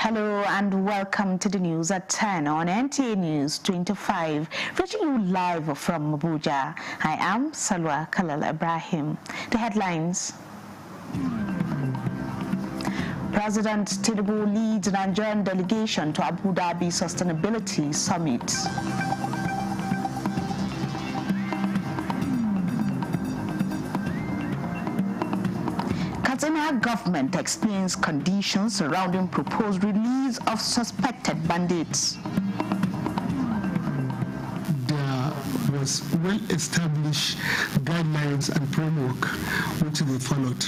Hello and welcome to the news at 10 on NTA News 25, reaching you live from Abuja. I am Salwa Kalal Ibrahim. The headlines. President Tinubu leads the Nigerian delegation to Abu Dhabi Sustainability Summit. Katsina government explains conditions surrounding proposed release of suspected bandits. There was well-established guidelines and framework which they followed.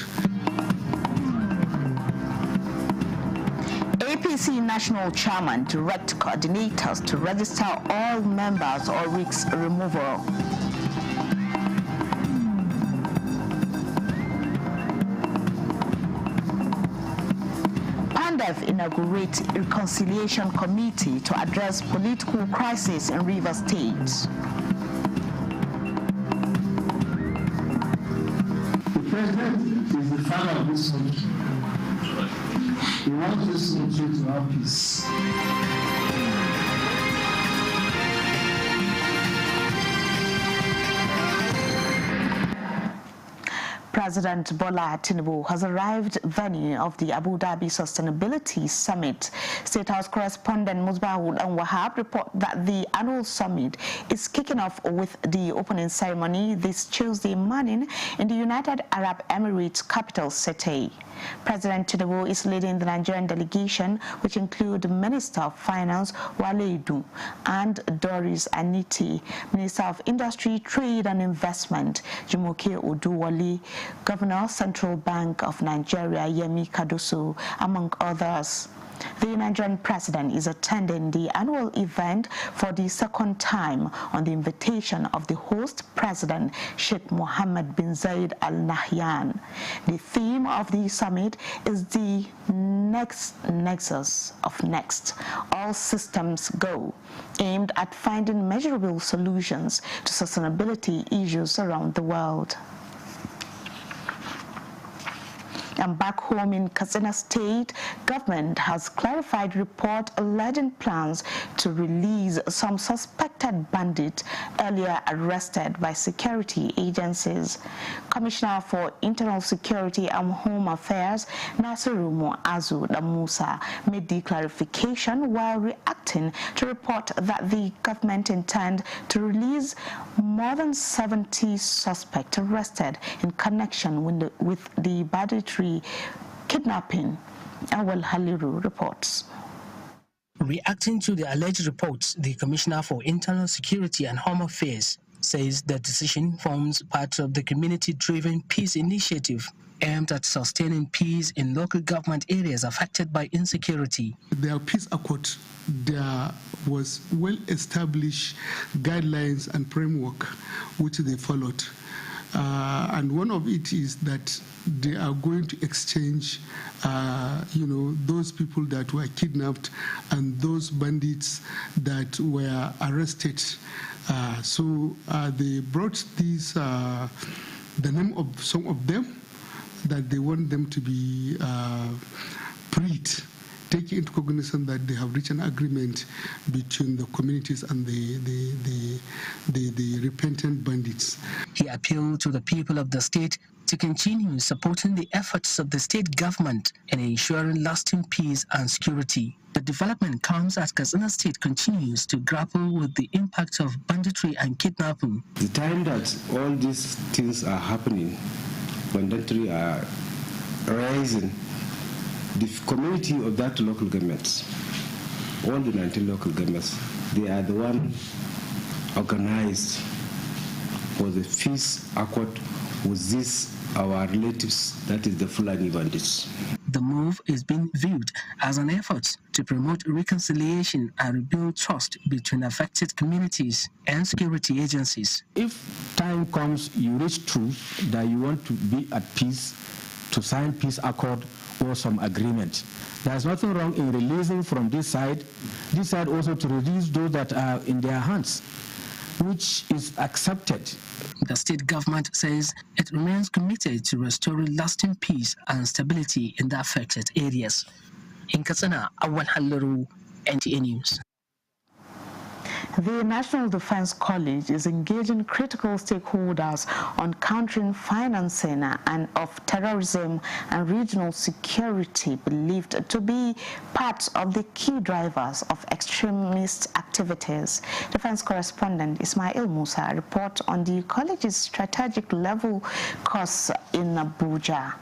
APC National Chairman direct coordinators to register all members or risk removal. PANDEF inaugurates reconciliation committee to address political crisis in Rivers State. The president is the father of this country. He wants this country to have peace. President Bola Tinubu has arrived venue of the Abu Dhabi Sustainability Summit. State House correspondent Musbahul and Wahab report that the annual summit is kicking off with the opening ceremony this Tuesday morning in the United Arab Emirates capital city. President Tinubu is leading the Nigerian delegation, which include Minister of Finance Wale Edu and Doris Aniti, Minister of Industry, Trade and Investment Jumoke Oduwole, Governor Central Bank of Nigeria Yemi Kadoso, among others. The Nigerian president is attending the annual event for the second time on the invitation of the host president, Sheikh Mohammed bin Zayed Al Nahyan. The theme of the summit is the nexus of next, all systems go, aimed at finding measurable solutions to sustainability issues around the world. And back home in Katsina State, government has clarified report alleging plans to release some suspected bandits earlier arrested by security agencies. Commissioner for Internal Security and Home Affairs, Nasiru Muazu Musa, made the clarification while reacting to report that the government intend to release more than 70 suspects arrested in connection with the banditry kidnapping. Awal Haliru reports. Reacting to the alleged reports, the Commissioner for Internal Security and Home Affairs says the decision forms part of the community-driven peace initiative aimed at sustaining peace in local government areas affected by insecurity. Their peace accord, there was well-established guidelines and framework which they followed. And one of it is that they are going to exchange, those people that were kidnapped and those bandits that were arrested. So they brought these, the name of some of them, that they want them to be freed, taking into cognizance that they have reached an agreement between the communities and the repentant bandits. He appealed to the people of the state to continue supporting the efforts of the state government in ensuring lasting peace and security. The development comes as Katsina State continues to grapple with the impact of banditry and kidnapping. The time that all these things are happening, banditry are rising, the community of that local governments, all the 19 local governments, they are the one organized for the peace accord with these our relatives, that is the Fulani bandits. The move is being viewed as an effort to promote reconciliation and rebuild trust between affected communities and security agencies. If time comes, you reach through that you want to be at peace, to sign peace accord or some agreement. There's nothing wrong in releasing from this side also to release those that are in their hands, which is accepted. The state government says it remains committed to restoring lasting peace and stability in the affected areas. In Katsina, Awan Hallaru, NTA News. The National Defense College is engaging critical stakeholders on countering financing and of terrorism and regional security believed to be part of the key drivers of extremist activities. Defense correspondent Ismail Musa reports on the college's strategic level course in Abuja.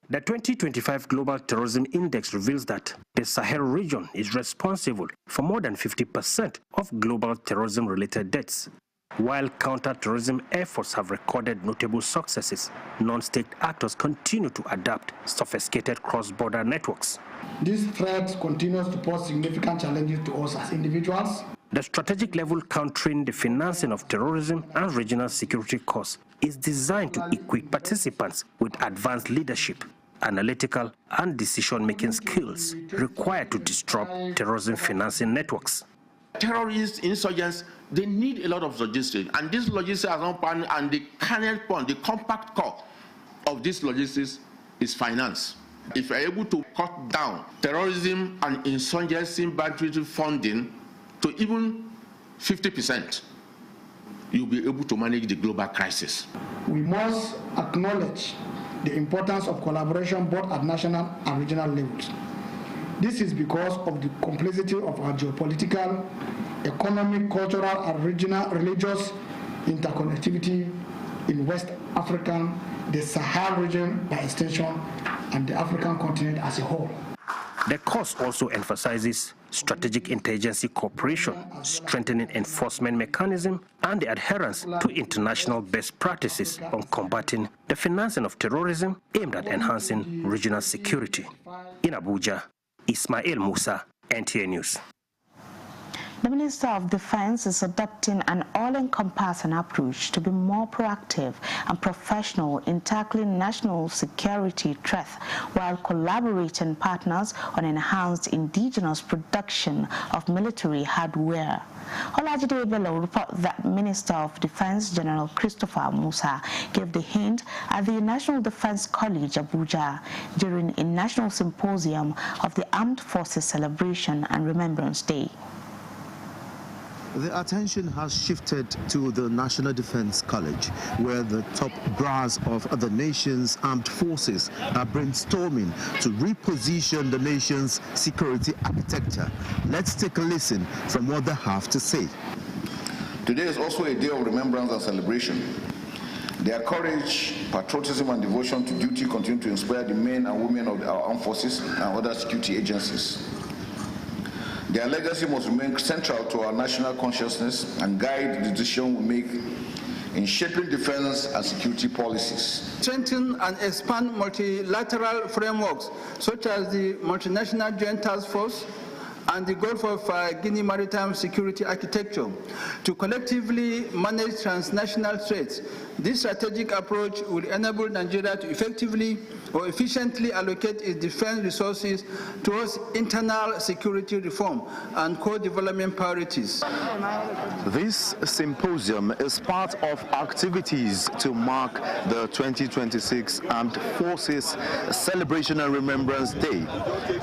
The 2025 Global Terrorism Index reveals that the Sahel region is responsible for more than 50% of global terrorism-related deaths. While counter-terrorism efforts have recorded notable successes, non-state actors continue to adapt sophisticated cross-border networks. This threat continues to pose significant challenges to us as individuals. The strategic level countering the financing of terrorism and regional security costs is designed to equip participants with advanced leadership, analytical and decision-making skills required to disrupt terrorism financing networks. Terrorists, insurgents, they need a lot of logistics, and this logistics are not part, and the kernel point, the compact core of this logistics is finance. If you're able to cut down terrorism and insurgency bandwidth funding to even 50%, you'll be able to manage the global crisis. We must acknowledge the importance of collaboration both at national and regional levels. This is because of the complexity of our geopolitical, economic, cultural, and regional religious interconnectivity in West Africa, the Sahel region by extension, and the African continent as a whole. The course also emphasizes strategic intelligence cooperation, strengthening enforcement mechanism, and the adherence to international best practices on combating the financing of terrorism aimed at enhancing regional security. In Abuja, Ismail Musa, NTA News. The Minister of Defense is adopting an all-encompassing approach to be more proactive and professional in tackling national security threats while collaborating partners on enhanced indigenous production of military hardware. Olajide Bello reports that Minister of Defense General Christopher Musa gave the hint at the National Defense College Abuja during a national symposium of the Armed Forces Celebration and Remembrance Day. The attention has shifted to the National Defense College, where the top brass of the nation's armed forces are brainstorming to reposition the nation's security architecture. Let's take a listen from what they have to say. Today is also a day of remembrance and celebration. Their courage, patriotism, and devotion to duty continue to inspire the men and women of our armed forces and other security agencies. Their legacy must remain central to our national consciousness and guide the decision we make in shaping defense and security policies. Strengthen and expand multilateral frameworks such as the Multinational Joint Task Force and the Gulf of Guinea Maritime Security Architecture to collectively manage transnational threats. This strategic approach will enable Nigeria to effectively or efficiently allocate its defense resources towards internal security reform and co-development priorities. This symposium is part of activities to mark the 2026 Armed Forces Celebration and Remembrance Day.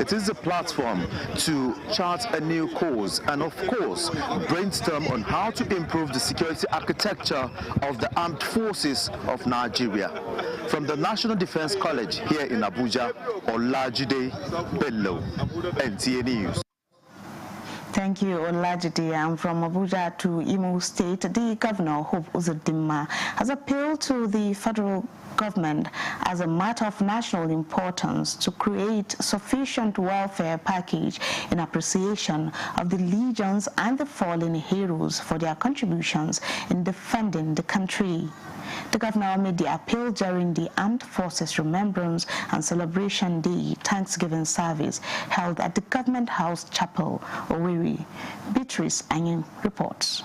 It is a platform to chart a new course and, of course, brainstorm on how to improve the security architecture of the armed forces of Nigeria. From the National Defense College here in Abuja, Olajide Bello, NTA News. Thank you, Olajide. And from Abuja to Imo State, the Governor, Hope Uzodinma, has appealed to the federal government as a matter of national importance to create sufficient welfare package in appreciation of the legions and the fallen heroes for their contributions in defending the country. The governor made the appeal during the Armed Forces Remembrance and Celebration Day Thanksgiving service held at the Government House Chapel, Owerri. Beatrice Anyin reports.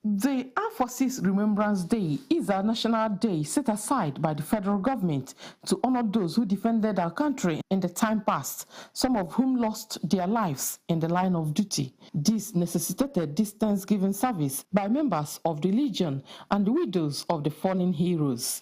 The Armed Forces Remembrance Day is a national day set aside by the federal government to honor those who defended our country in the time past, some of whom lost their lives in the line of duty. This necessitated this Thanksgiving service by members of the Legion and the widows of the fallen heroes.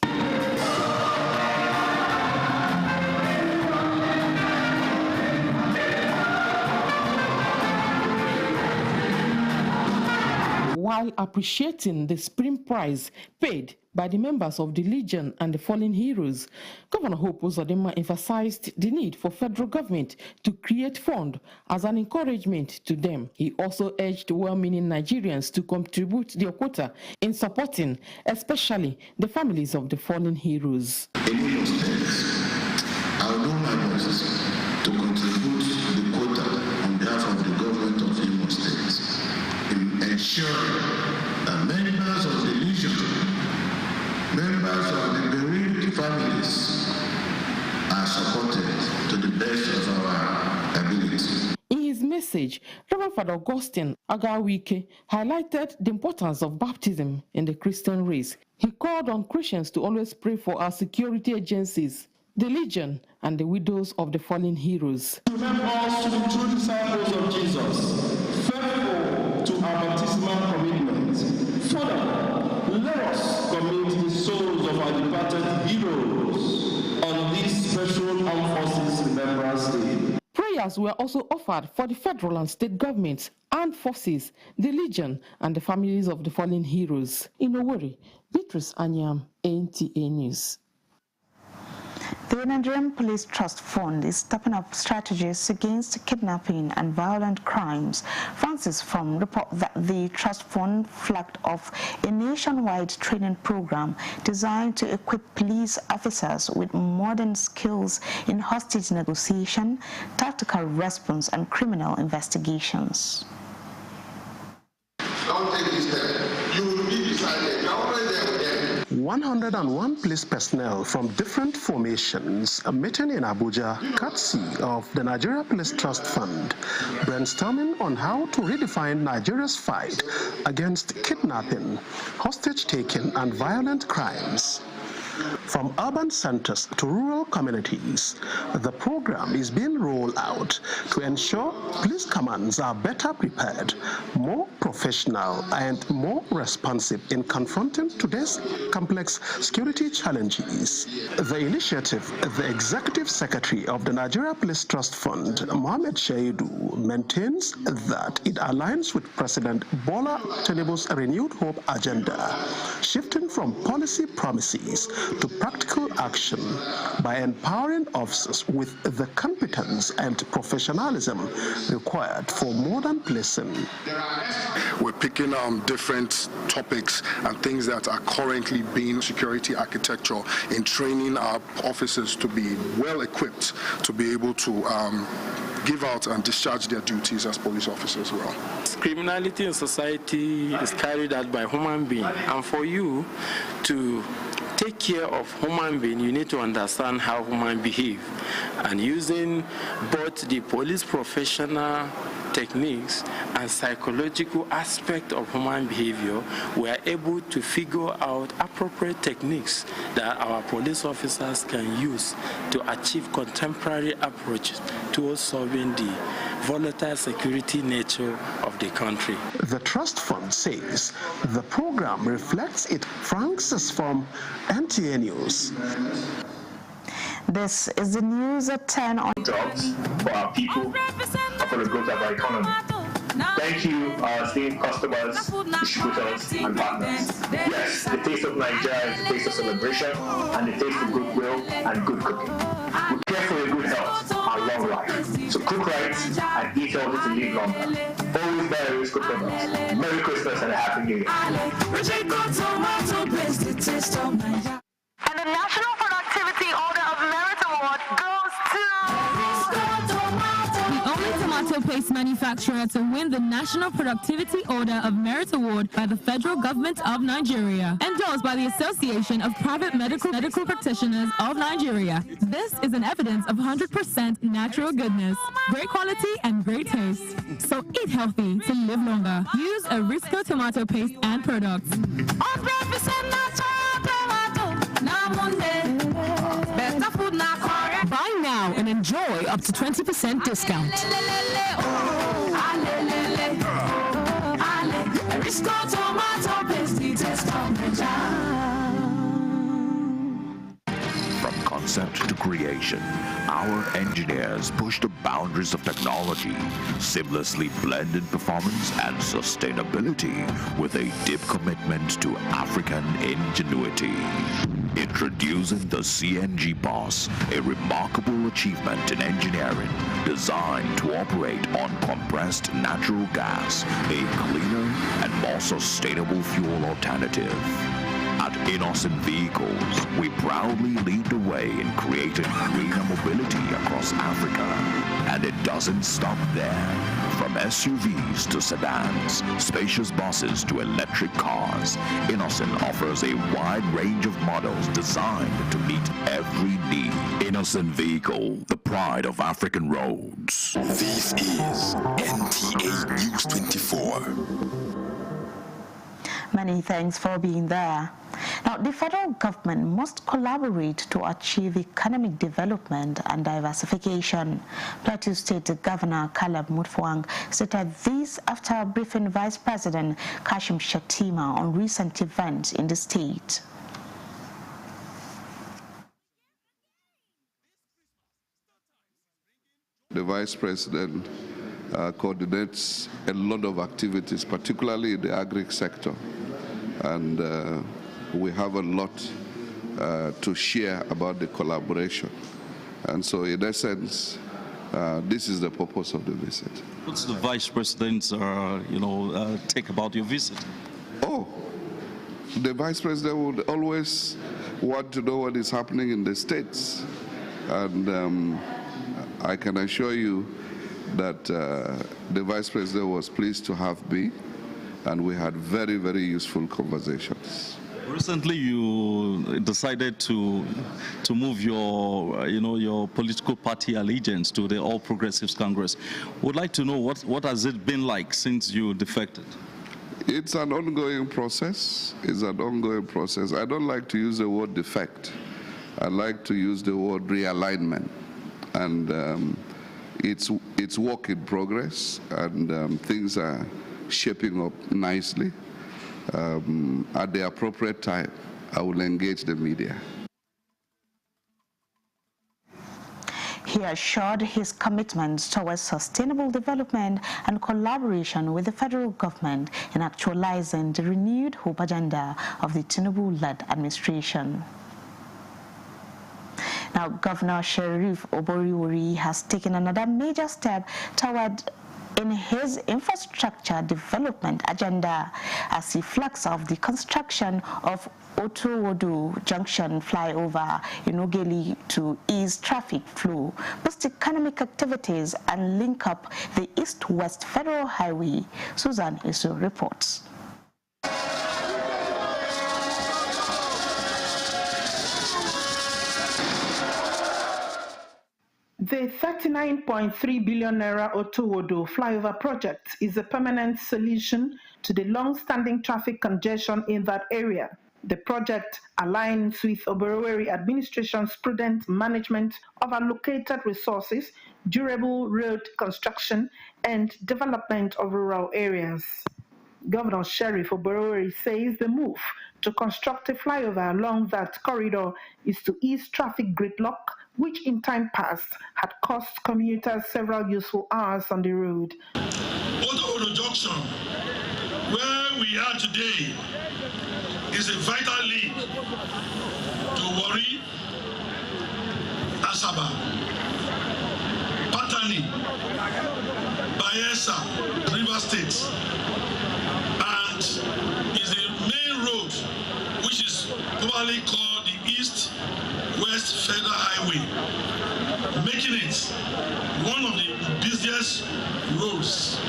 While appreciating the spring prize paid by the members of the Legion and the fallen heroes, Governor Hope Uzodinma emphasized the need for federal government to create fund as an encouragement to them. He also urged well-meaning Nigerians to contribute their quota in supporting, especially the families of the fallen heroes. In Imo State, I will do my best to contribute the quota on behalf of the government of Imo State in ensuring that members of the Legion, members of the bereaved families are supported to the best of our ability. In his message, Reverend Father Augustine Agawike highlighted the importance of baptism in the Christian race. He called on Christians to always pray for our security agencies, the Legion, and the widows of the fallen heroes. To help us to be true disciples of Jesus, faithful to our baptismal commitment. Further, let us commit the souls of our departed heroes on this special Armed Forces Remembrance Day. Prayers were also offered for the federal and state governments, armed forces, the Legion, and the families of the fallen heroes. In Owerri, Beatrice Anyam, NTA News. The Nigerian Police Trust Fund is stepping up strategies against kidnapping and violent crimes. Francis From report that the Trust Fund flagged off a nationwide training program designed to equip police officers with modern skills in hostage negotiation, tactical response, and criminal investigations. Don't take this step. You will be decided. You're already there with them. 101 police personnel from different formations are meeting in Abuja, courtesy of the Nigeria Police Trust Fund, brainstorming on how to redefine Nigeria's fight against kidnapping, hostage-taking, and violent crimes. From urban centers to rural communities, the program is being rolled out to ensure police commands are better prepared, more professional, and more responsive in confronting today's complex security challenges. The initiative, the Executive Secretary of the Nigeria Police Trust Fund, Mohammed Shaidu, maintains that it aligns with President Bola Tinubu's renewed hope agenda, shifting from policy promises to practical action by empowering officers with the competence and professionalism required for modern policing. We're picking different topics and things that are currently being security architecture in training our officers to be well equipped to be able to give out and discharge their duties as police officers well. Criminality in society is carried out by human beings, and for you to take care of human being, you need to understand how human behave. And using both the police professional techniques and psychological aspect of human behavior, we are able to figure out appropriate techniques that our police officers can use to achieve contemporary approaches towards solving the volatile security nature of the country. The Trust Fund says the program reflects it. Francis from NTA News. This is the news at 10 on jobs for our people and for the growth of our economy. Thank you, our esteemed customers, distributors, and partners. Yes, the taste of Nigeria is the taste of celebration and the taste of goodwill and good cooking. We care for your good health and long life. So cook right and eat healthy to live longer. Always buy a Risco product. Merry Christmas and a Happy New Year. And the National Productivity Order of Merit Award goes to the only tomato paste manufacturer to win the National Productivity Order of Merit Award by the federal government of Nigeria, endorsed by the Association of Private Medical Practitioners of Nigeria. This is an evidence of 100% natural goodness, great quality, and great taste. So eat healthy to live longer. Use a Risco tomato paste and products. 100% natural. Buy now and enjoy up to 20% discount. From concept to creation, our engineers push the boundaries of technology, seamlessly blending performance and sustainability with a deep commitment to African ingenuity. Introducing the CNG Boss, a remarkable achievement in engineering designed to operate on compressed natural gas, a cleaner and more sustainable fuel alternative. At Innocent Vehicles, we proudly lead the way in creating greener mobility across Africa. And it doesn't stop there. From SUVs to sedans, spacious buses to electric cars, Innocent offers a wide range of models designed to meet every need. Innocent Vehicle, the pride of African roads. This is NTA News 24. Many thanks for being there. Now, the federal government must collaborate to achieve economic development and diversification. Plateau State Governor Caleb Mutfwang stated this after briefing Vice President Kashim Shettima on recent events in the state. The Vice President coordinates a lot of activities, particularly in the agri sector. And we have a lot to share about the collaboration. And so in essence, this is the purpose of the visit. What's the Vice President's, take about your visit? Oh, the Vice President would always want to know what is happening in the states. And I can assure you that the Vice President was pleased to have me, and we had very, very useful conversations. Recently, you decided to move your political party allegiance to the All Progressives Congress. Would like to know what has it been like since you defected? It's an ongoing process. It's an ongoing process. I don't like to use the word defect. I like to use the word realignment, and it's work in progress, and things are shaping up nicely. At the appropriate time, I will engage the media. He assured his commitments towards sustainable development and collaboration with the federal government in actualizing the renewed hope agenda of the Tinubu-led administration. Now, Governor Sheriff Oboriwori has taken another major step toward in his infrastructure development agenda as he flags off the construction of Otowodo Junction flyover in Ogeli to ease traffic flow, boost economic activities, and link up the East-West Federal Highway. Susan Isu reports. The 39.3 billion naira Otowodo flyover project is a permanent solution to the long-standing traffic congestion in that area. The project aligns with Oboroweri administration's prudent management of allocated resources, durable road construction, and development of rural areas. Governor Sheriff Oboroweri says the move to construct a flyover along that corridor is to ease traffic gridlock, which in time past had cost commuters several useful hours on the road. Otowodo Junction, where we are today, is a vital link to Warri, Asaba, Patani, Bayelsa, River State, and is the main road which is popularly called the East-West Federal Highway, making it one of the busiest roads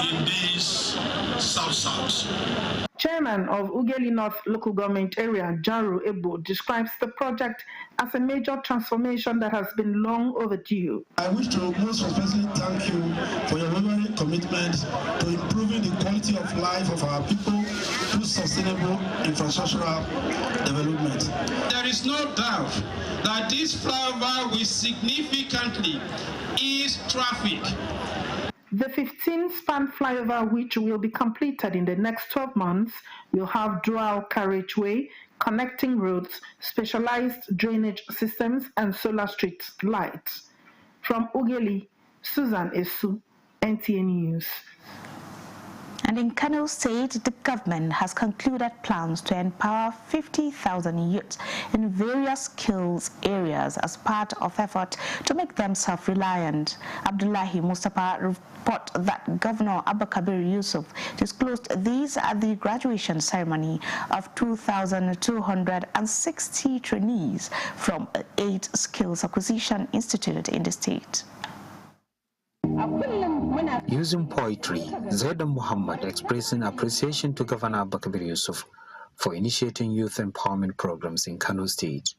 in this South-South. Chairman of Ugeli North Local Government Area, Jaru Ebo, describes the project as a major transformation that has been long overdue. I wish to most respectfully thank you for your unwavering commitment to improving the quality of life of our people through sustainable infrastructural development. There is no doubt that this flyover will significantly ease traffic. The 15-span flyover, which will be completed in the next 12 months, will have dual carriageway, connecting roads, specialized drainage systems, and solar street lights. From Ughelli, Susan Esu, NTA News. And in Kano State, the government has concluded plans to empower 50,000 youths in various skills areas as part of effort to make them self-reliant. Abdullahi Mustafa report that Governor Abba Kabir Yusuf disclosed these at the graduation ceremony of 2,260 trainees from 8 skills acquisition institutes in the state. Using poetry, Zaidan Muhammad expressing appreciation to Governor Abba Kabir Yusuf for initiating youth empowerment programs in Kano State.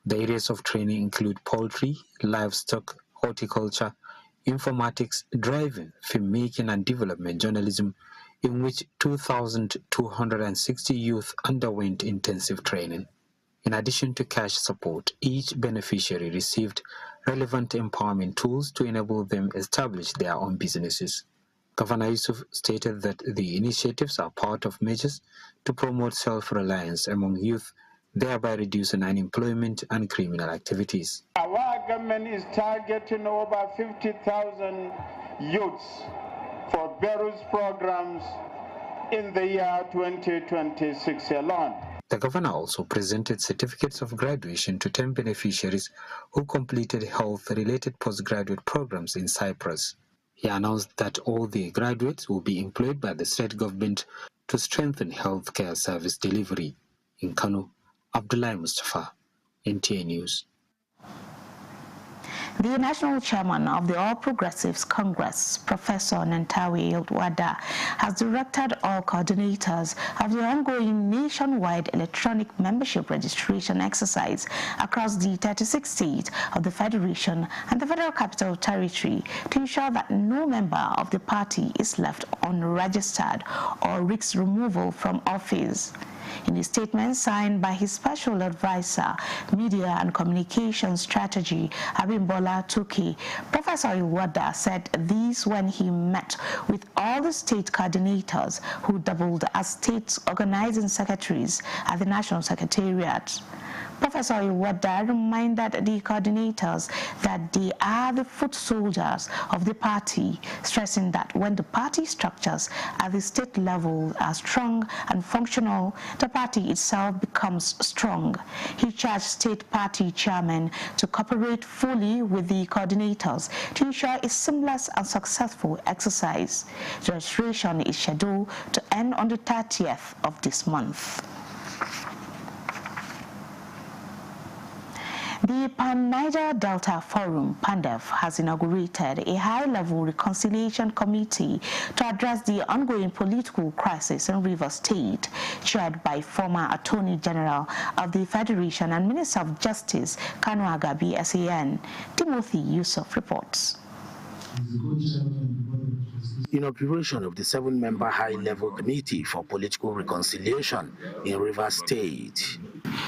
The areas of training include poultry, livestock, horticulture, informatics, driving, filmmaking and development journalism, in which 2,260 youth underwent intensive training. In addition to cash support, each beneficiary received relevant empowerment tools to enable them establish their own businesses. Governor Yusuf stated that the initiatives are part of measures to promote self-reliance among youth, thereby reducing unemployment and criminal activities. Our government is targeting over 50,000 youths for various programs in the year 2026 alone. The governor also presented certificates of graduation to 10 beneficiaries who completed health-related postgraduate programs in Cyprus. He announced that all the graduates will be employed by the state government to strengthen healthcare service delivery. In Kano, Abdullahi Mustafa, NTA News. The national chairman of the All Progressives Congress, Professor Nantawe Wada, has directed all coordinators of the ongoing nationwide electronic membership registration exercise across the 36 states of the Federation and the Federal Capital Territory to ensure that no member of the party is left unregistered or risks removal from office. In a statement signed by his special advisor, Media and Communication Strategy, Abimbola Tuki, Professor Iwada said this when he met with all the state coordinators who doubled as state organizing secretaries at the National Secretariat. Professor Iwada reminded the coordinators that they are the foot soldiers of the party, stressing that when the party structures at the state level are strong and functional, the party itself becomes strong. He charged state party chairmen to cooperate fully with the coordinators to ensure a seamless and successful exercise. The registration is scheduled to end on the 30th of this month. The Pan-Niger Delta Forum, PANDEF, has inaugurated a high-level reconciliation committee to address the ongoing political crisis in Rivers State, chaired by former Attorney General of the Federation and Minister of Justice, Kanu Agabi SAN. Timothy Yusuf reports. In operation of the 7-member high-level committee for political reconciliation in Rivers State,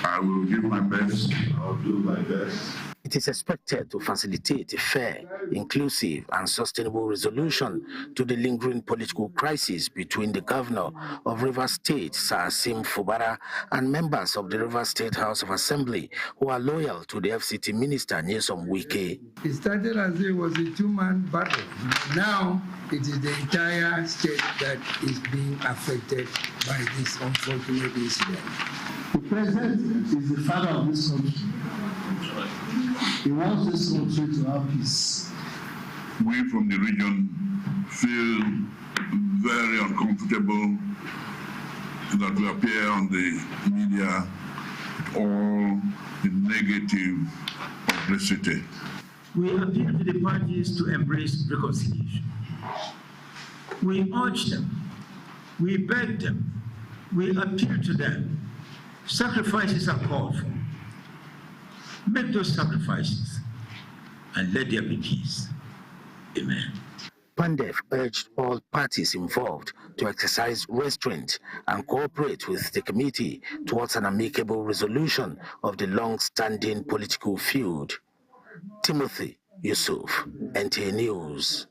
I will give my best. I'll do my best. It is expected to facilitate a fair, inclusive, and sustainable resolution to the lingering political crisis between the governor of Rivers State, Sir Sim Fubara, and members of the Rivers State House of Assembly who are loyal to the FCT minister, Nyesom Wike. It started as it was a two-man battle. Now it is the entire state that is being affected by this unfortunate incident. The president is the father of this country. He wants this country to have peace. We from the region feel very uncomfortable that we appear on the media with all the negative publicity. We appeal to the parties to embrace reconciliation. We urge them, we beg them, we appeal to them. Sacrifices are called for. Make those sacrifices and let there be peace. Amen. PANDEF urged all parties involved to exercise restraint and cooperate with the committee towards an amicable resolution of the long-standing political feud. Timothy Yusuf, NTA News.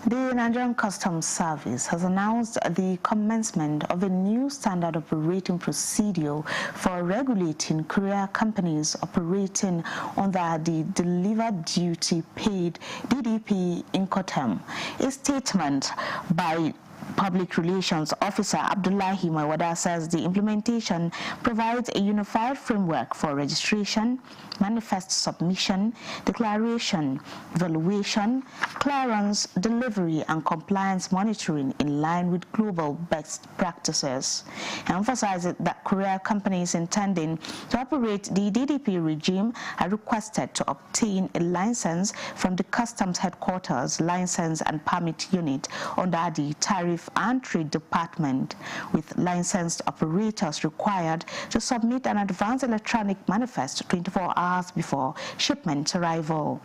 The Nigerian Customs Service has announced the commencement of a new standard operating procedure for regulating courier companies operating under the Delivered Duty Paid DDP Incoterm. A statement by Public Relations Officer Abdullahi Mawada says the implementation provides a unified framework for registration, manifest submission, declaration, evaluation, clearance, delivery, and compliance monitoring in line with global best practices. He emphasized that courier companies intending to operate the DDP regime are requested to obtain a license from the Customs Headquarters License and Permit Unit under the Tariff and Trade Department, with licensed operators required to submit an advanced electronic manifest 24 hours before shipment arrival.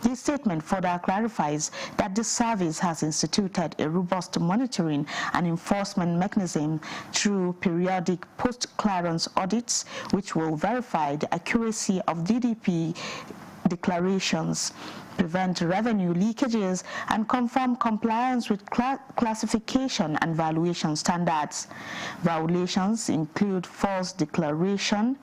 The statement further clarifies that the service has instituted a robust monitoring and enforcement mechanism through periodic post-clearance audits, which will verify the accuracy of DDP declarations, prevent revenue leakages, and confirm compliance with classification and valuation standards. Violations include false declaration,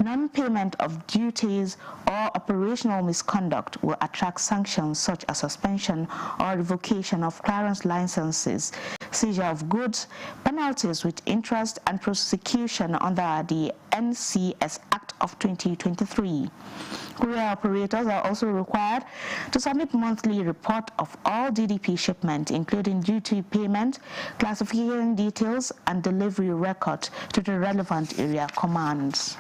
non-payment of duties, or operational misconduct will attract sanctions such as suspension or revocation of clearance licenses, seizure of goods, penalties with interest, and prosecution under the NCS Act of 2023. Courier operators are also required to submit monthly report of all DDP shipment, including duty payment, classification details, and delivery record to the relevant area commands.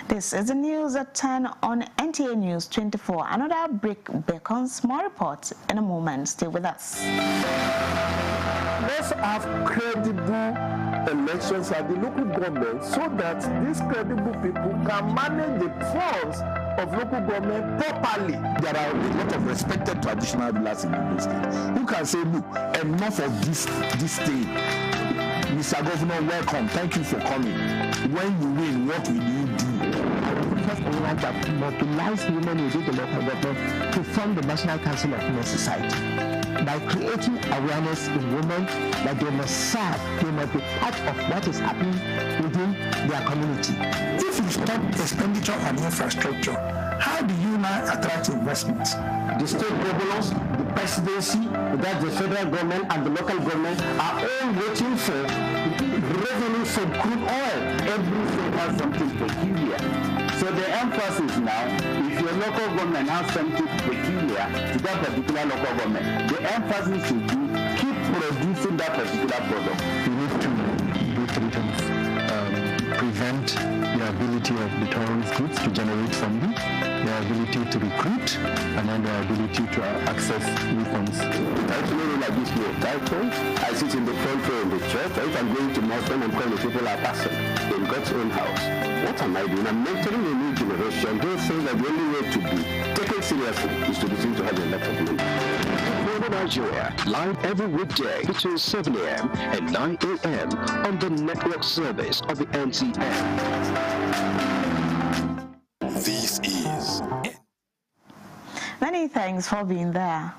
This is the news at 10 on NTA News 24. Another break beckons. More reports in a moment. Stay with us. Let's have credible elections at the local government so that these credible people can manage the funds of local government properly. There are a lot of respected traditional rulers in the state who can say, look, enough of this thing. Mr. Governor, welcome. Thank you for coming. When you win, what will you do? First, I would like to mobilize women within the local government to form the National Council of Women Society by creating awareness in women that they must serve, they must be part of what is happening within their community. If you stop expenditure on infrastructure, how do you now attract investments? The state governors, the presidency, that the federal government and the local government are all waiting for revenue from crude oil. Everything has something peculiar. So the emphasis now, if your local government has something peculiar to that particular local government, the emphasis should be keep producing that particular product. We need to do three things. Prevent the ability of the terrorist groups to generate funding, their ability to recruit, and then their ability to access weapons. Actually, like this new title, I sit in the front row in the church. If I'm going to Muslim and call the people are passing in God's own house. What am I doing? I'm mentoring a new generation. Those things are the only way to be taken seriously is to listen to have a lot of money. Nigeria, live every weekday between 7 a.m. and 9 a.m. on the network service of the NCM. This is... Many thanks for being there.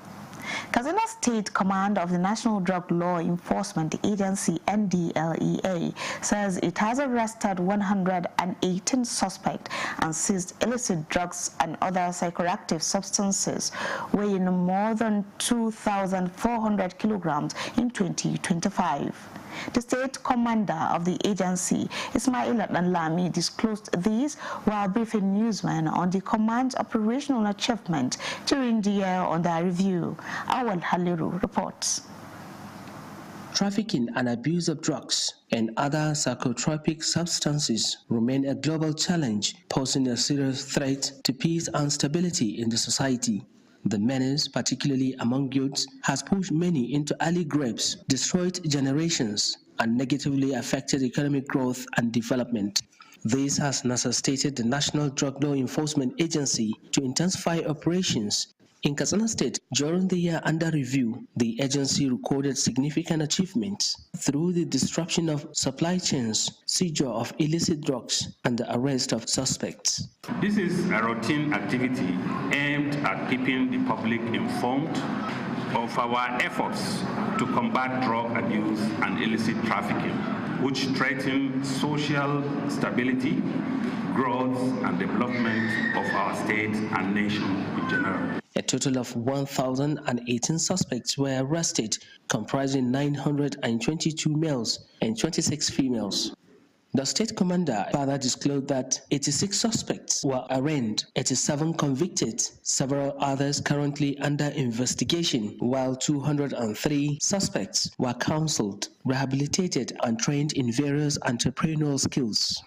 Kaduna State Command of the National Drug Law Enforcement Agency, NDLEA, says it has arrested 118 suspects and seized illicit drugs and other psychoactive substances weighing more than 2,400 kilograms in 2025. The state commander of the agency, Ismail Lami, disclosed these while briefing newsmen on the command's operational achievement during the year under review. Awal Haliru reports. Trafficking and abuse of drugs and other psychotropic substances remain a global challenge, posing a serious threat to peace and stability in the society. The menace, particularly among youths, has pushed many into early graves, destroyed generations, and negatively affected economic growth and development. This has necessitated the National Drug Law Enforcement Agency to intensify operations In Katsina State, during the year under review, the agency recorded significant achievements through the disruption of supply chains, seizure of illicit drugs, and the arrest of suspects. This is a routine activity aimed at keeping the public informed of our efforts to combat drug abuse and illicit trafficking, which threaten social stability, growth, and development of our state and nation in general. A total of 1,018 suspects were arrested, comprising 922 males and 26 females. The state commander further disclosed that 86 suspects were arraigned, 87 convicted, several others currently under investigation, while 203 suspects were counseled, rehabilitated, and trained in various entrepreneurial skills.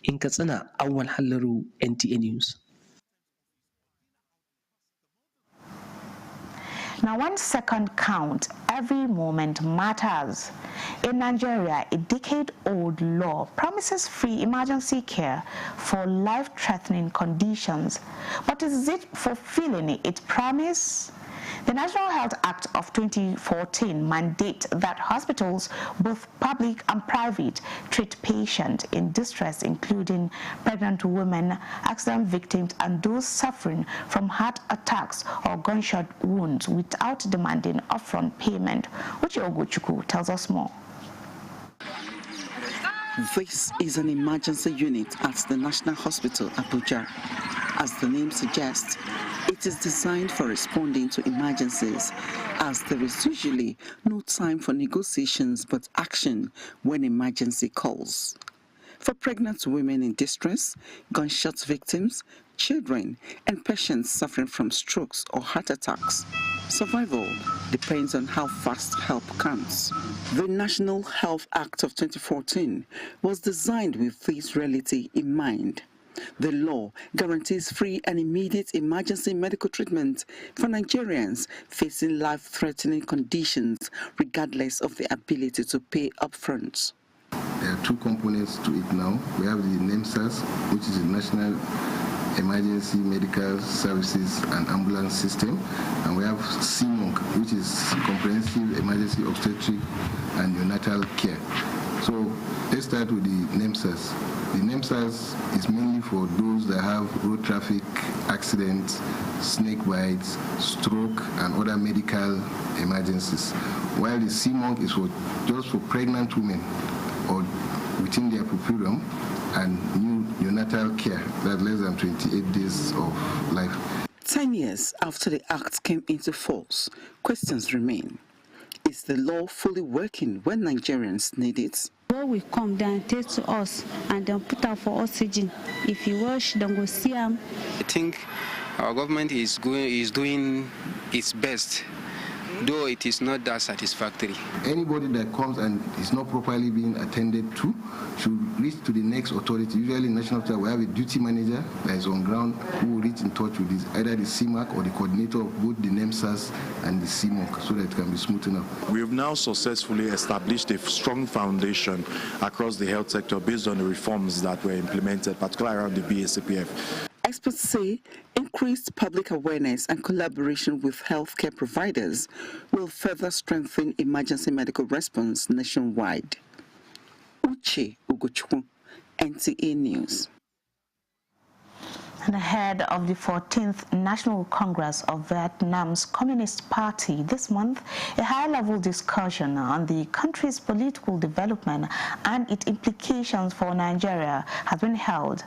In Katsina, Awal Hallaru, NTA News. Now, 1 second count, every moment matters. In Nigeria, a decade-old law promises free emergency care for life-threatening conditions. But is it fulfilling its promise? The National Health Act of 2014 mandates that hospitals, both public and private, treat patients in distress, including pregnant women, accident victims, and those suffering from heart attacks or gunshot wounds without demanding upfront payment. Uche Ogochukwu tells us more. This is an emergency unit at the National Hospital, Abuja. As the name suggests, it is designed for responding to emergencies, as there is usually no time for negotiations but action when emergency calls. For pregnant women in distress, gunshot victims, children, and patients suffering from strokes or heart attacks, survival depends on how fast help comes. The National Health Act of 2014 was designed with this reality in mind. The law guarantees free and immediate emergency medical treatment for Nigerians facing life-threatening conditions, regardless of the ability to pay upfront. There are two components to it now. We have the NEMSAS, which is the National Emergency Medical Services and Ambulance System, and we have CMONC, which is Comprehensive Emergency Obstetric and Neonatal Care. So let's start with the NEMSAS. The NEMSAS is mainly for those that have road traffic accidents, snake bites, stroke, and other medical emergencies. While the CMONC is just for pregnant women or within their puerperium and new neonatal care, that's less than 28 days of life. 10 years after the act came into force, questions remain. Is the law fully working when Nigerians need it? What will come down, take to us, and then put out for oxygen. If you wash, don't go see them. I think our government is doing its best, though it is not that satisfactory. Anybody that comes and is not properly being attended to should reach to the next authority. Usually in National Hospital, we have a duty manager that is on ground who will reach in touch with either the CMAC or the coordinator of both the NEMSAS and the CMOC so that it can be smooth enough. We have now successfully established a strong foundation across the health sector based on the reforms that were implemented, particularly around the BACPF. Experts say increased public awareness and collaboration with healthcare providers will further strengthen emergency medical response nationwide. Uche Ugochukwu, NTA News. And ahead of the 14th National Congress of Vietnam's Communist Party this month, a high-level discussion on the country's political development and its implications for Nigeria has been held.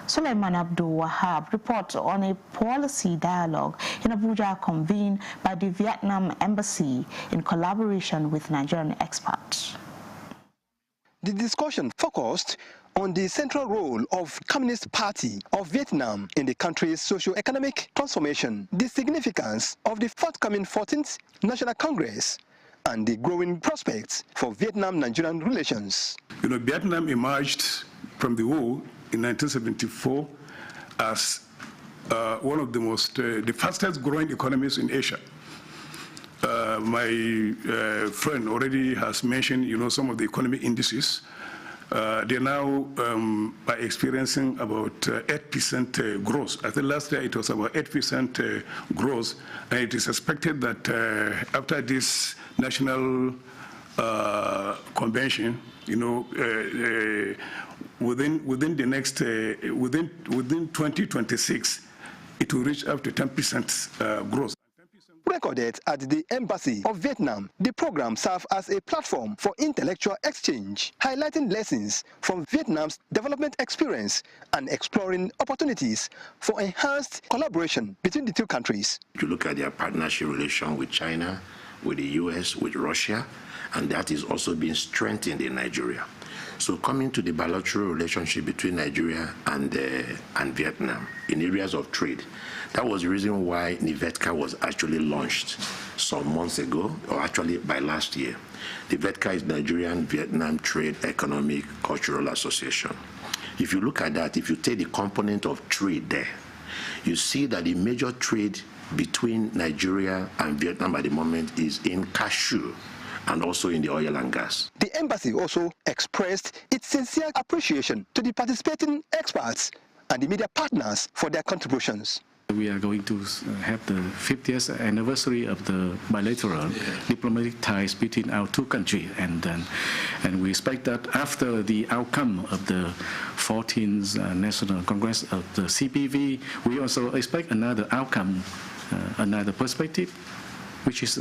Suleiman Abdul Wahab reports on a policy dialogue in Abuja convened by the Vietnam Embassy in collaboration with Nigerian experts. The discussion focused on the central role of Communist Party of Vietnam in the country's socio-economic transformation, the significance of the forthcoming 14th National Congress, and the growing prospects for Vietnam-Nigerian relations. You know, Vietnam emerged from the war in 1974 as one of the fastest growing economies in Asia. My friend already has mentioned, you know, some of the economic indices. they now are experiencing about 8% growth. I think last year it was about 8% growth, and it is expected that after this national convention, within the next within 2026, it will reach up to 10% growth. Recorded at the Embassy of Vietnam, the program serves as a platform for intellectual exchange, highlighting lessons from Vietnam's development experience and exploring opportunities for enhanced collaboration between the two countries. You look at their partnership relation with China, with the US, with Russia, and that is also being strengthened in Nigeria. So coming to the bilateral relationship between Nigeria and Vietnam in areas of trade, that was the reason why NIVETCA was actually launched some months ago, or actually by last year. NIVETCA is Nigerian Vietnam Trade Economic Cultural Association. If you look at that, if you take the component of trade there, you see that the major trade between Nigeria and Vietnam at the moment is in cashew and also in the oil and gas. The embassy also expressed its sincere appreciation to the participating experts and the media partners for their contributions. We are going to have the 50th anniversary of the bilateral diplomatic ties between our two countries, and we expect that after the outcome of the 14th National Congress of the CPV, we also expect another outcome, another perspective, which is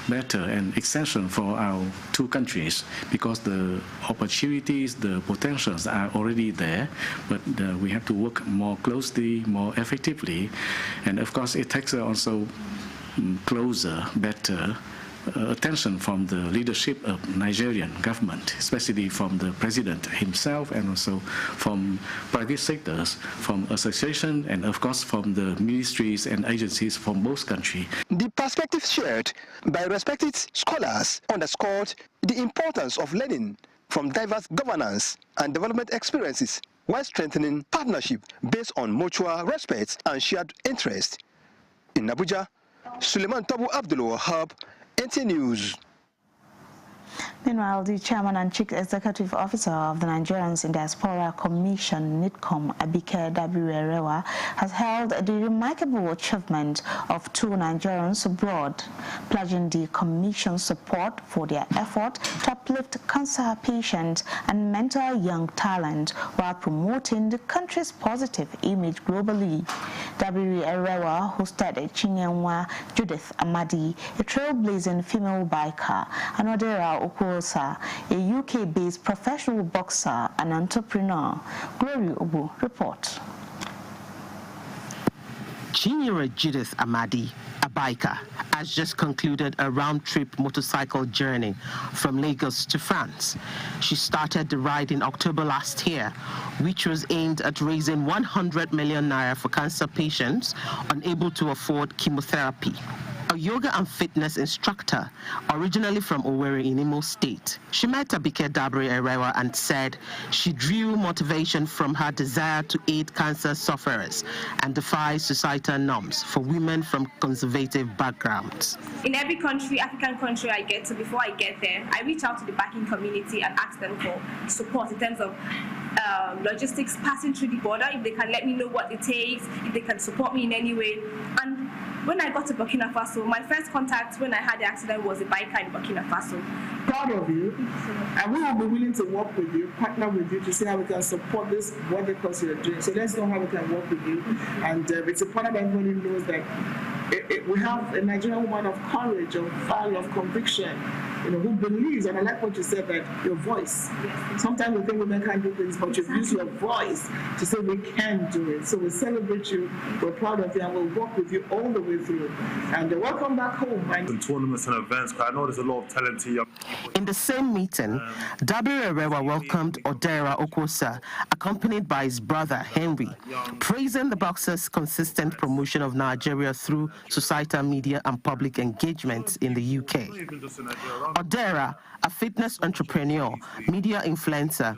better and extension for our two countries, because the opportunities, the potentials are already there, but we have to work more closely, more effectively, and of course it takes also closer, better attention from the leadership of Nigerian government, especially from the president himself, and also from private sectors, from association, and of course from the ministries and agencies from both countries. The perspectives shared by respected scholars underscored the importance of learning from diverse governance and development experiences while strengthening partnership based on mutual respect and shared interest. In Abuja, Suleiman Tabu Abdul Wahab, NT News. Meanwhile, the chairman and chief executive officer of the Nigerians in Diaspora Commission, NIDCOM, Abike Dabirerewa, has hailed the remarkable achievement of two Nigerians abroad, pledging the Commission's support for their effort to uplift cancer patients and mentor young talent while promoting the country's positive image globally. Dabirerewa hosted Chinyenwa Judith Amadi, a trailblazing female biker, and Odera Okosa, a UK-based professional boxer and entrepreneur. Glory Obu report. Chinyere Judith Amadi, a biker, has just concluded a round-trip motorcycle journey from Lagos to France. She started the ride in October last year, which was aimed at raising 100 million naira for cancer patients unable to afford chemotherapy. A yoga and fitness instructor, originally from Owerri in Imo State, she met Abike Dabirerewa and said she drew motivation from her desire to aid cancer sufferers and defy societal norms for women from conservative backgrounds. In every country, African country I get to, before I get there, I reach out to the backing community and ask them for support in terms of logistics passing through the border, if they can let me know what it takes, if they can support me in any way. And when I got to Burkina Faso, my first contact when I had the accident was a biker in Burkina Faso. Proud of you, and we will be willing to work with you, partner with you to see how we can support this wonderful cause you're doing. So let's know how we can work with you. And it's important that everybody knows that we have a Nigerian woman of courage, of value, of conviction, who believes, and I like what you said, that your voice. Sometimes we think women can't do things, but you've used your voice to say we can do it. So we celebrate you, we're proud of you, and we'll work with you all the way through. And welcome back home. In tournaments and events, because I know there's a lot of talented young people. In the same meeting, Dabirerewa welcomed Odera Okosa, accompanied by his brother Henry, praising the boxer's consistent promotion of Nigeria through societal media and public engagement in the UK. Odera, a fitness entrepreneur, media influencer,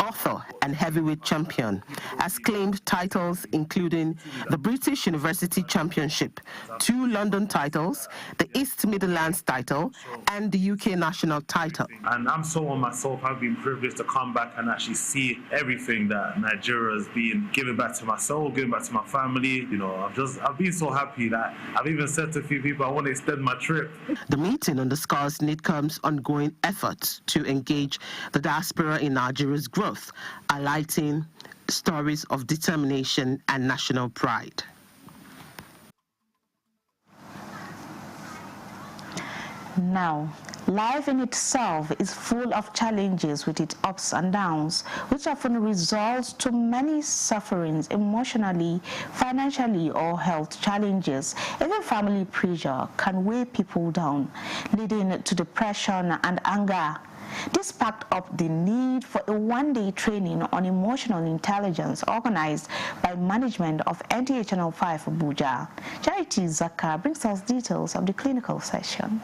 author, and heavyweight champion, has claimed titles including the British University Championship, 2 London titles, the East Midlands title, and the UK national title. And I'm someone myself, I've been privileged to come back and actually see everything that Nigeria has been giving back to myself, giving back to my family. You know, I've been so happy that I've even said to a few people I want to extend my trip. The meeting underscores NIDCOM's ongoing efforts to engage the diaspora in Nigeria's growth, highlighting stories of determination and national pride. Now, life in itself is full of challenges with its ups and downs, which often results to many sufferings emotionally, financially, or health challenges. Even family pressure can weigh people down, leading to depression and anger. This sparked up the need for a one-day training on emotional intelligence organized by management of NTA Channel 5 Abuja. Charity Zaka brings us details of the clinical session.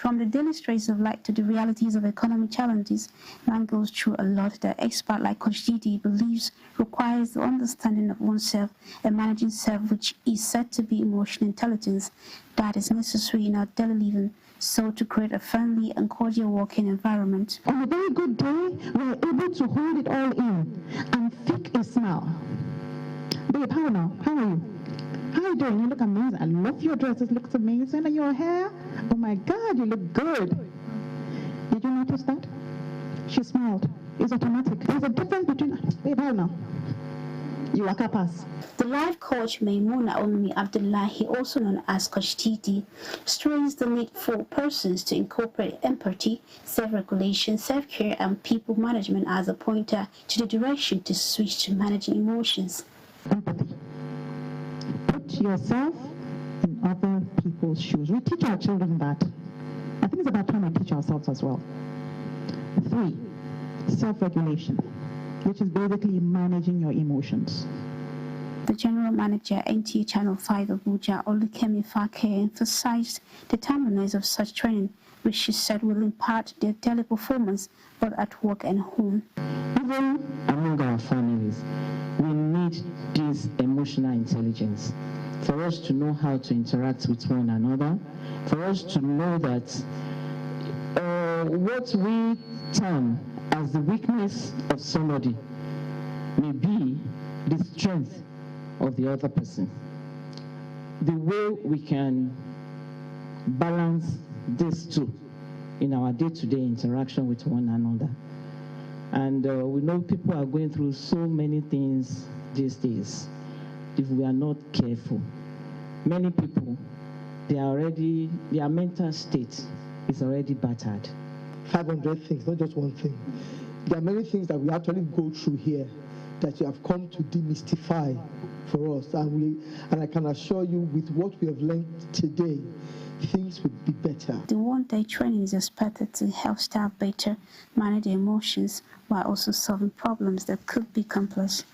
From the daily stress of life to the realities of economic challenges, man goes through a lot that expert like Coach Didi believes requires the understanding of oneself and managing self, which is said to be emotional intelligence that is necessary in our daily living, so to create a friendly and cordial working environment. On a very good day, we're able to hold it all in and fake a smile. Babe, how now? How are you? How are you doing? You look amazing. I love your dress. It looks amazing. And your hair? Oh my God, you look good. Did you notice that? She smiled. It's automatic. There's a difference between... Babe, how now? You are capaz. The life coach Maimuna Onmi Abdullahi, also known as Coach Titi, stresses the need for persons to incorporate empathy, self-regulation, self-care, and people management as a pointer to the direction to switch to managing emotions. Empathy. Put yourself in other people's shoes. We teach our children that. I think it's about time we teach ourselves as well. 3, self-regulation, which is basically managing your emotions. The General Manager, NTA Channel 5 Abuja, Olukemi Fake, emphasized the timeliness of such training, which she said will impact their daily performance both at work and home. Even among our families, we need this emotional intelligence for us to know how to interact with one another, for us to know that what we term as the weakness of somebody may be the strength of the other person. The way we can balance these two in our day-to-day interaction with one another. And we know people are going through so many things these days. If we are not careful, many people, their mental state is already battered. 500 things, not just one thing. There are many things that we actually go through here that you have come to demystify for us. And I can assure you, with what we have learned today, things would be better. The one-day training is expected to help staff better manage their emotions while also solving problems that could be complex.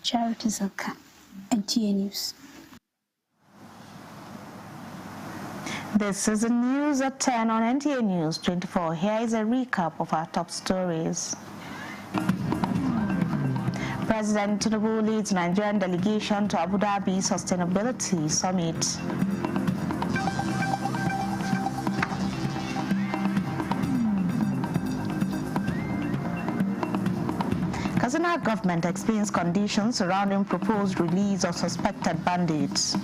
Charity Zaka, NTA News. This is the news at 10 on NTA News 24. Here is a recap of our top stories. President Tinubu leads Nigerian delegation to Abu Dhabi Sustainability Summit. Katsina government explains conditions surrounding proposed release of suspected bandits.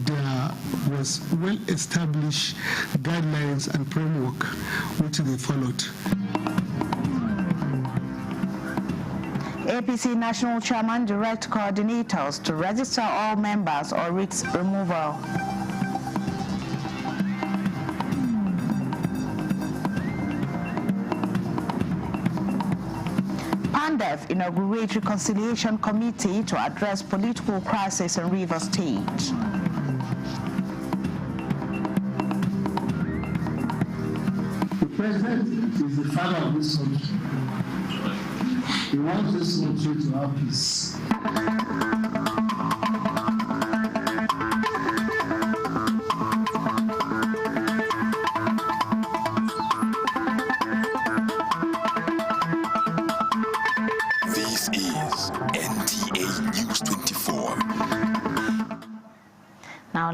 There was well-established guidelines and framework which they followed. APC National Chairman direct coordinators to register all members or risk removal. PANDEF inaugurates reconciliation committee to address political crisis in Rivers State. The president is the father of this country. He wants this country to have peace.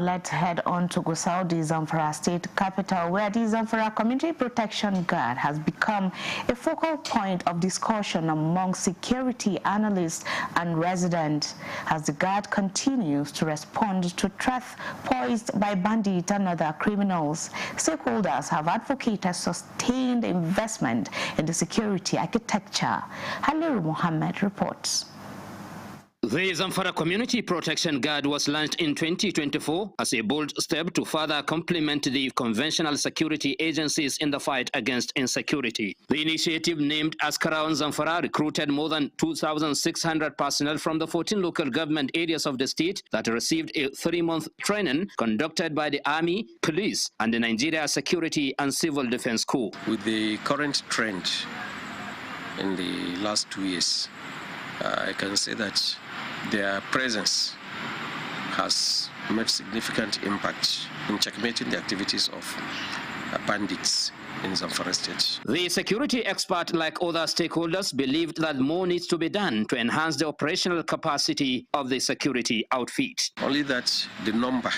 let's head on to Gusau, the Zamfara state capital, where the Zamfara Community Protection Guard has become a focal point of discussion among security analysts and residents as the guard continues to respond to threats posed by bandits and other criminals. Stakeholders have advocated sustained investment in the security architecture. Halil Mohammed reports. The Zamfara Community Protection Guard was launched in 2024 as a bold step to further complement the conventional security agencies in the fight against insecurity. The initiative, named Askarawan Zamfara, recruited more than 2,600 personnel from the 14 local government areas of the state that received a 3-month training conducted by the Army, Police, and the Nigeria Security and Civil Defense Corps. With the current trend in the last 2 years, I can say that their presence has made significant impact in checkmating the activities of bandits in Zamfara State. The security expert, like other stakeholders, believed that more needs to be done to enhance the operational capacity of the security outfit. Only that the number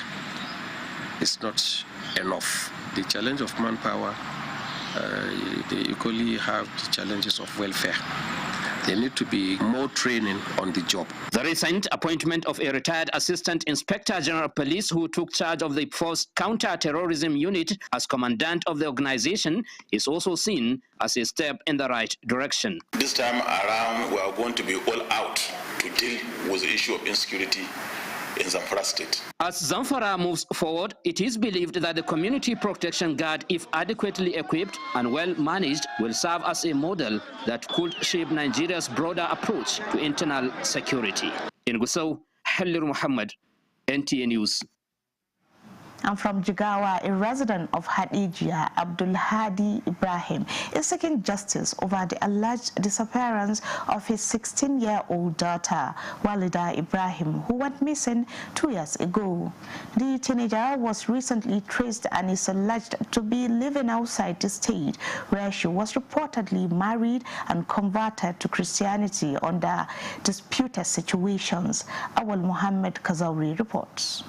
is not enough. The challenge of manpower, they equally have the challenges of welfare. There need to be more training on the job. The recent appointment of a retired Assistant Inspector General of Police who took charge of the force counter-terrorism unit as commandant of the organization is also seen as a step in the right direction. This time around, we are going to be all out to deal with the issue of insecurity in Zamfara State. As Zamfara moves forward, it is believed that the Community Protection Guard, if adequately equipped and well managed, will serve as a model that could shape Nigeria's broader approach to internal security. In Gusau, Halil Muhammad, NTA News. And from Jigawa, a resident of Hadijia, Abdul Hadi Ibrahim, is seeking justice over the alleged disappearance of his 16-year-old daughter, Walida Ibrahim, who went missing 2 years ago. The teenager was recently traced and is alleged to be living outside the state, where she was reportedly married and converted to Christianity under disputed situations. Awal Muhammad Kazauri reports.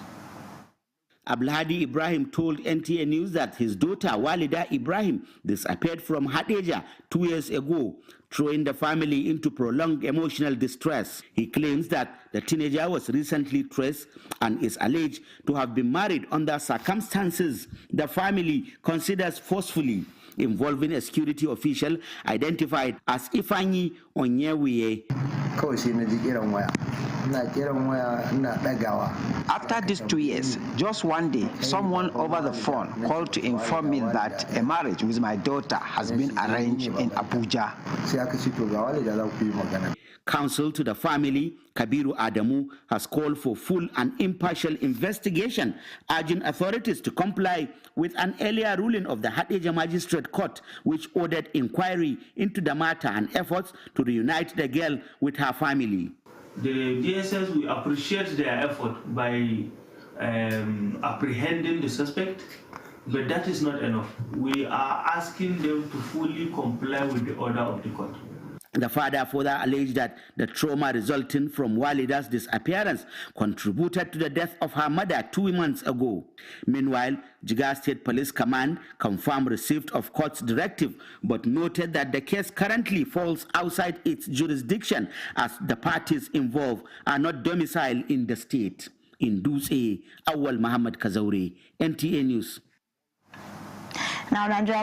Abdulhadi Ibrahim told NTA News that his daughter Walida Ibrahim disappeared from Hadija 2 years ago, throwing the family into prolonged emotional distress. He claims that the teenager was recently traced and is alleged to have been married under circumstances the family considers forcefully, involving a security official identified as Ifanyi Onyewiye. After these 2 years, just one day, someone over the phone called to inform me that a marriage with my daughter has been arranged in Abuja. Counsel to the family, Kabiru Adamu, has called for full and impartial investigation, urging authorities to comply with an earlier ruling of the Hadija Magistrate Court, which ordered inquiry into the matter and efforts to reunite the girl with her family. The DSS will appreciate their effort by apprehending the suspect, but that is not enough. We are asking them to fully comply with the order of the court. The father further alleged that the trauma resulting from Walida's disappearance contributed to the death of her mother 2 months ago. Meanwhile, Jigawa State Police Command confirmed receipt of court's directive, but noted that the case currently falls outside its jurisdiction as the parties involved are not domiciled in the state. In Duse, Awal Muhammad Kazauri, NTA News. Now, Nigeria